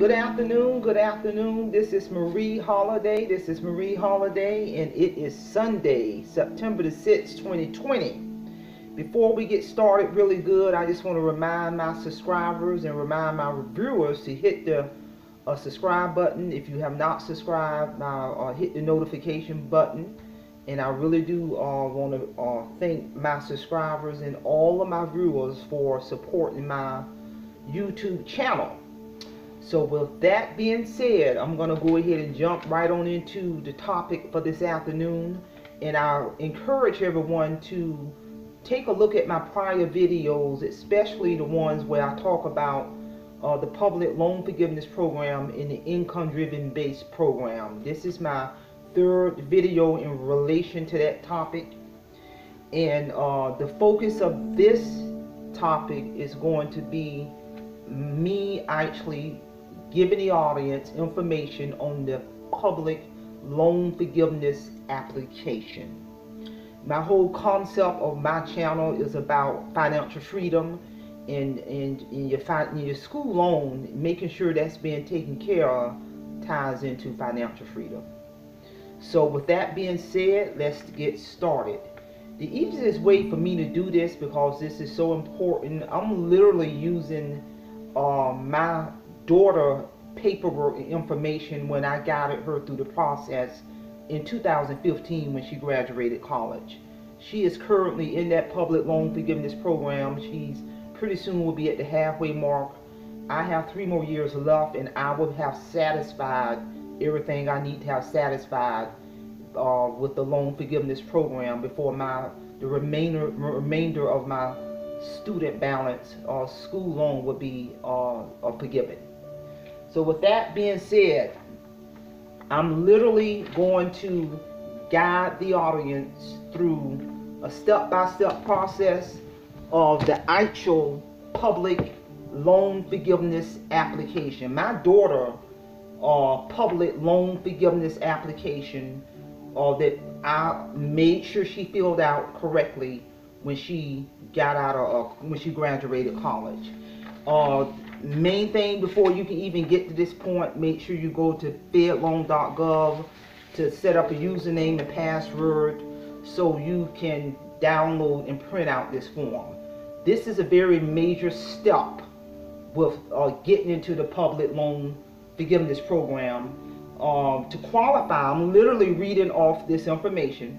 Good afternoon, good afternoon. This is Marie Holiday. And it is Sunday, September the 6th, 2020. Before we get started really good, I just want to remind my subscribers and remind my viewers to hit the subscribe button. If you have not subscribed, hit the notification button. And I really do want to thank my subscribers and all of my viewers for supporting my YouTube channel. So with that being said, I'm going to go ahead and jump right on into the topic for this afternoon. And I encourage everyone to take a look at my prior videos, especially the ones where I talk about the public loan forgiveness program and the income-driven based program. This is my third video in relation to that topic. And the focus of this topic is going to be me actually giving the audience information on the public loan forgiveness application. My whole concept of my channel is about financial freedom and in your school loan, making sure that's being taken care of ties into financial freedom. So with that being said, let's get started. The easiest way for me to do this, because this is so important, I'm literally using my daughter paperwork and information when I guided her through the process in 2015 when she graduated college. She is currently in that public loan forgiveness program. She's pretty soon will be at the halfway mark. I have 3 more years left, and I will have satisfied everything I need to have satisfied with the loan forgiveness program before the remainder of my student balance or school loan would be forgiven. So with that being said, I'm literally going to guide the audience through a step-by-step process of the actual public loan forgiveness application. My daughter public loan forgiveness application that I made sure she filled out correctly when she when she graduated college. Main thing before you can even get to this point, make sure you go to fedloan.gov to set up a username and password so you can download and print out this form. This is a very major step with getting into the public loan forgiveness program. To qualify, I'm literally reading off this information.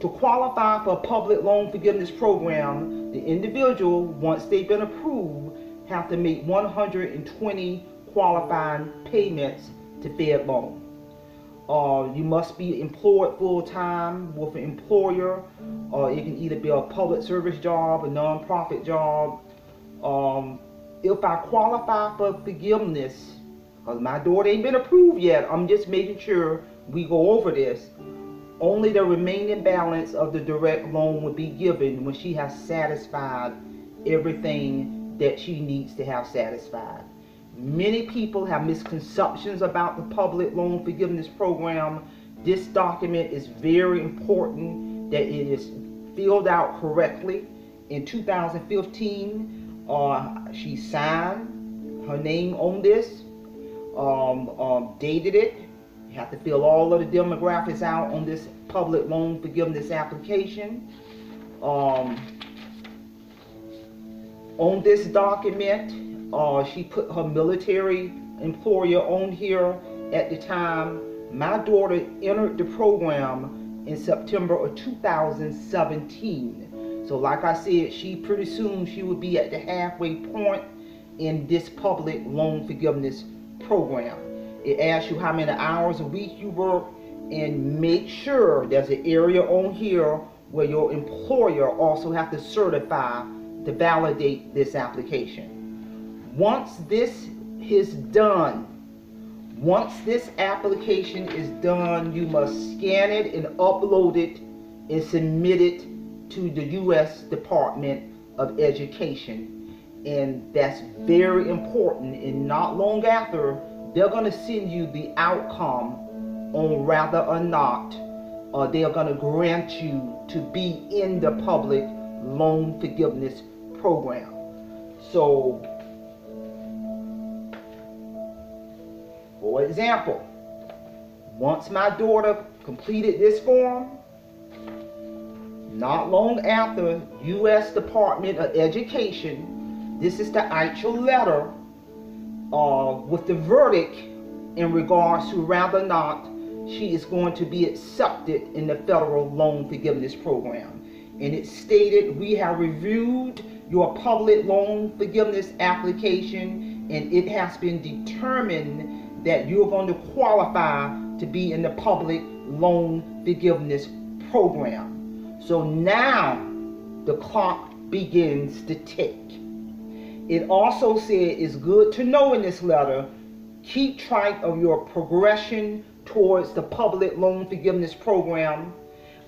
To qualify for a public loan forgiveness program, the individual, once they've been approved, have to make 120 qualifying payments to Fed Loan. You must be employed full-time with an employer. It can either be a public service job, a non-profit job. If I qualify for forgiveness, because my daughter ain't been approved yet, I'm just making sure we go over this. Only the remaining balance of the direct loan would be given when she has satisfied everything that she needs to have satisfied. Many people have misconceptions about the public loan forgiveness program. This document is very important that it is filled out correctly. In 2015, she signed her name on this, dated it. You have to fill all of the demographics out on this public loan forgiveness application. On this document, she put her military employer on here at the time. My daughter entered the program in September of 2017. So like I said, pretty soon she would be at the halfway point in this public loan forgiveness program. It asks you how many hours a week you work, and make sure there's an area on here where your employer also has to certify to validate this application. Once this is done, once this application is done, you must scan it and upload it and submit it to the U.S. Department of Education. And that's very important, and not long after, they're going to send you the outcome on whether or not they are going to grant you to be in the public loan forgiveness program. So example, once my daughter completed this form, not long after, U.S. Department of Education, this is the actual letter with the verdict in regards to whether or not she is going to be accepted in the federal loan forgiveness program. And it stated, we have reviewed your public loan forgiveness application, and it has been determined that you're going to qualify to be in the public loan forgiveness program. So now the clock begins to tick. It also said it's good to know in this letter, keep track of your progression towards the public loan forgiveness program.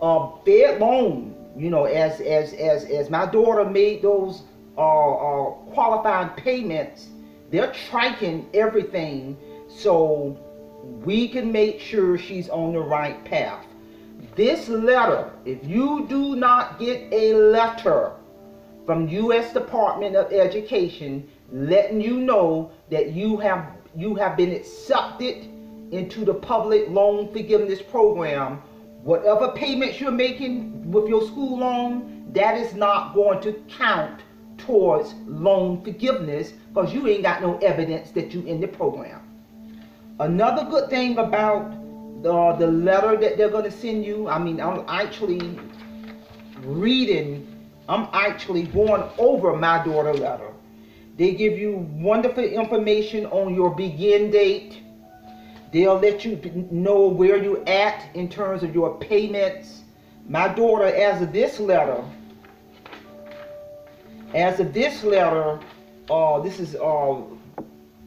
Fed loan, you know, as my daughter made those qualifying payments, they're tracking everything so we can make sure she's on the right path. This letter, if you do not get a letter from U.S. Department of Education letting you know that you have been accepted into the public loan forgiveness program, whatever payments you're making with your school loan, that is not going to count towards loan forgiveness because you ain't got no evidence that you're in the program. Another good thing about the letter that they're going to send you, I'm actually going over my daughter letter. They give you wonderful information on your begin date. They'll let you know where you're at in terms of your payments. My daughter, as of this letter,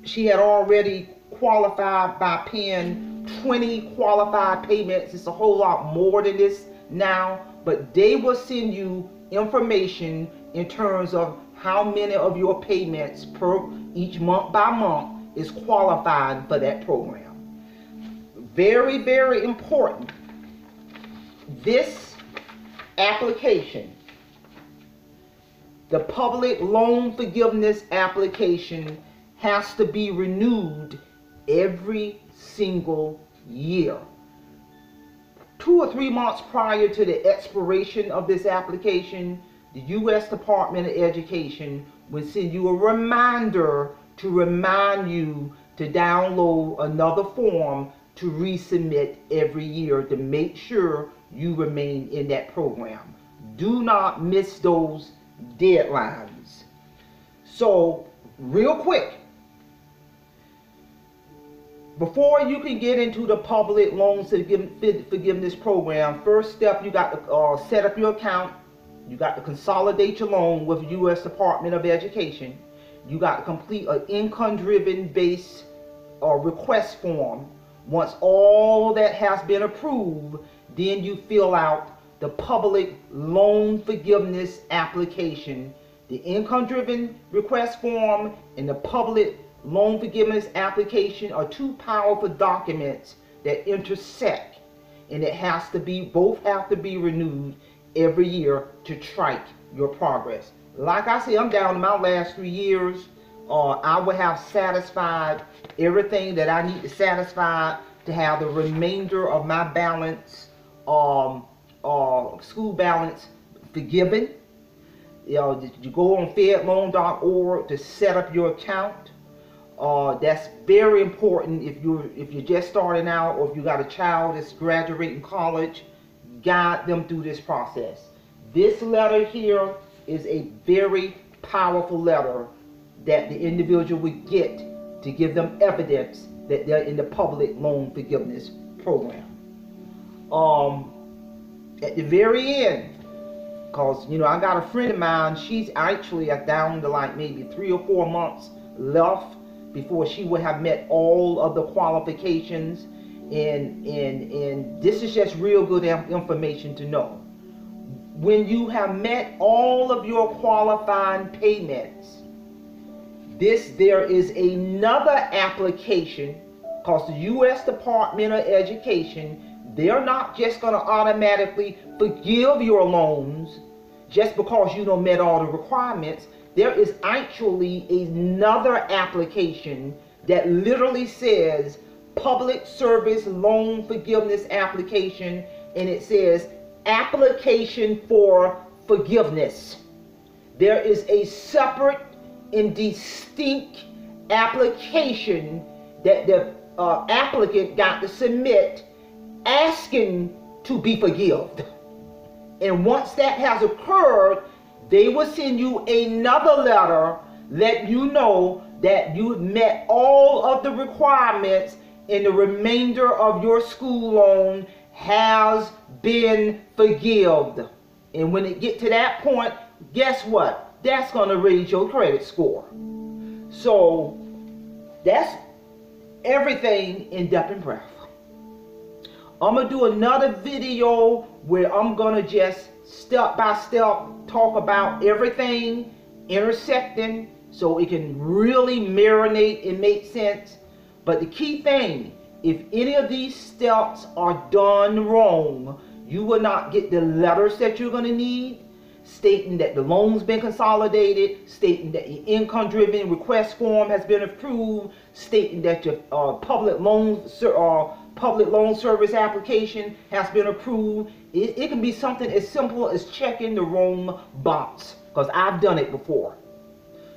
she had already qualified by paying 20 qualified payments. It's a whole lot more than this now, but they will send you information in terms of how many of your payments per each month by month is qualifying for that program. Very, very important. This application, the public loan forgiveness application, has to be renewed every single year. 2 or 3 months prior to the expiration of this application, the U.S. Department of Education will send you a reminder to remind you to download another form to resubmit every year to make sure you remain in that program. Do not miss those deadlines. So, real quick, before you can get into the public loan forgiveness program, first step, you got to set up your account. You got to consolidate your loan with U.S. Department of Education. You got to complete an income-driven based request form. Once all that has been approved, then you fill out the public loan forgiveness application. The income-driven request form and the public loan forgiveness application are two powerful documents that intersect, and both have to be renewed every year to track your progress. Like I said, I'm down to my last 3 years. I will have satisfied everything that I need to satisfy to have the remainder of my balance, school balance, forgiven. You go on fedloan.org to set up your account. That's very important if you're just starting out, or if you got a child that's graduating college. Guide them through this process. This letter here is a very powerful letter that the individual would get to give them evidence that they're in the public loan forgiveness program. At the very end, because I got a friend of mine, she's actually down to like maybe 3 or 4 months left before she would have met all of the qualifications, and this is just real good information to know. When you have met all of your qualifying payments, there is another application, because the U.S. Department of Education, they're not just going to automatically forgive your loans just because you don't met all the requirements. There is actually another application that literally says public service loan forgiveness application, and it says application for forgiveness. There is a separate and distinct application that the applicant got to submit asking to be forgiven. And once that has occurred, they will send you another letter letting you know that you've met all of the requirements and the remainder of your school loan has been forgiven. And when it get to that point, guess what? That's going to raise your credit score. So that's everything in depth and breadth. I'm going to do another video where I'm going to just step by step talk about everything intersecting so it can really marinate and make sense. But the key thing, if any of these steps are done wrong, you will not get the letters that you're going to need stating that the loan's been consolidated, stating that your income-driven request form has been approved, stating that your public loan service application has been approved. It can be something as simple as checking the wrong box, because I've done it before.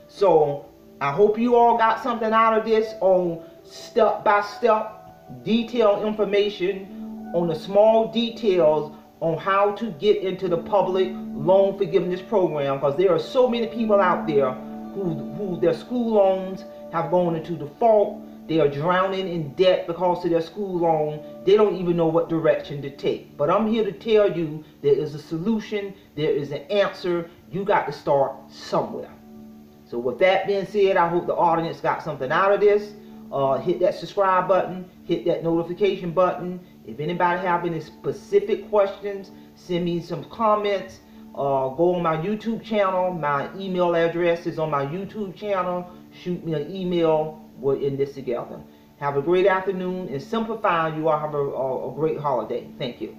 So I hope you all got something out of this on step-by-step detailed information on the small details on how to get into the public loan forgiveness program, because there are so many people out there who their school loans have gone into default. They are drowning in debt because of their school loan. They don't even know what direction to take. But I'm here to tell you there is a solution, there is an answer. You got to start somewhere. So with that being said, I hope the audience got something out of this. Hit that subscribe button, hit that notification button. If anybody have any specific questions, send me some comments. Go on my YouTube channel. My email address is on my YouTube channel. Shoot me an email. We're in this together. Have a great afternoon, and simplify. You all have a great holiday. Thank you.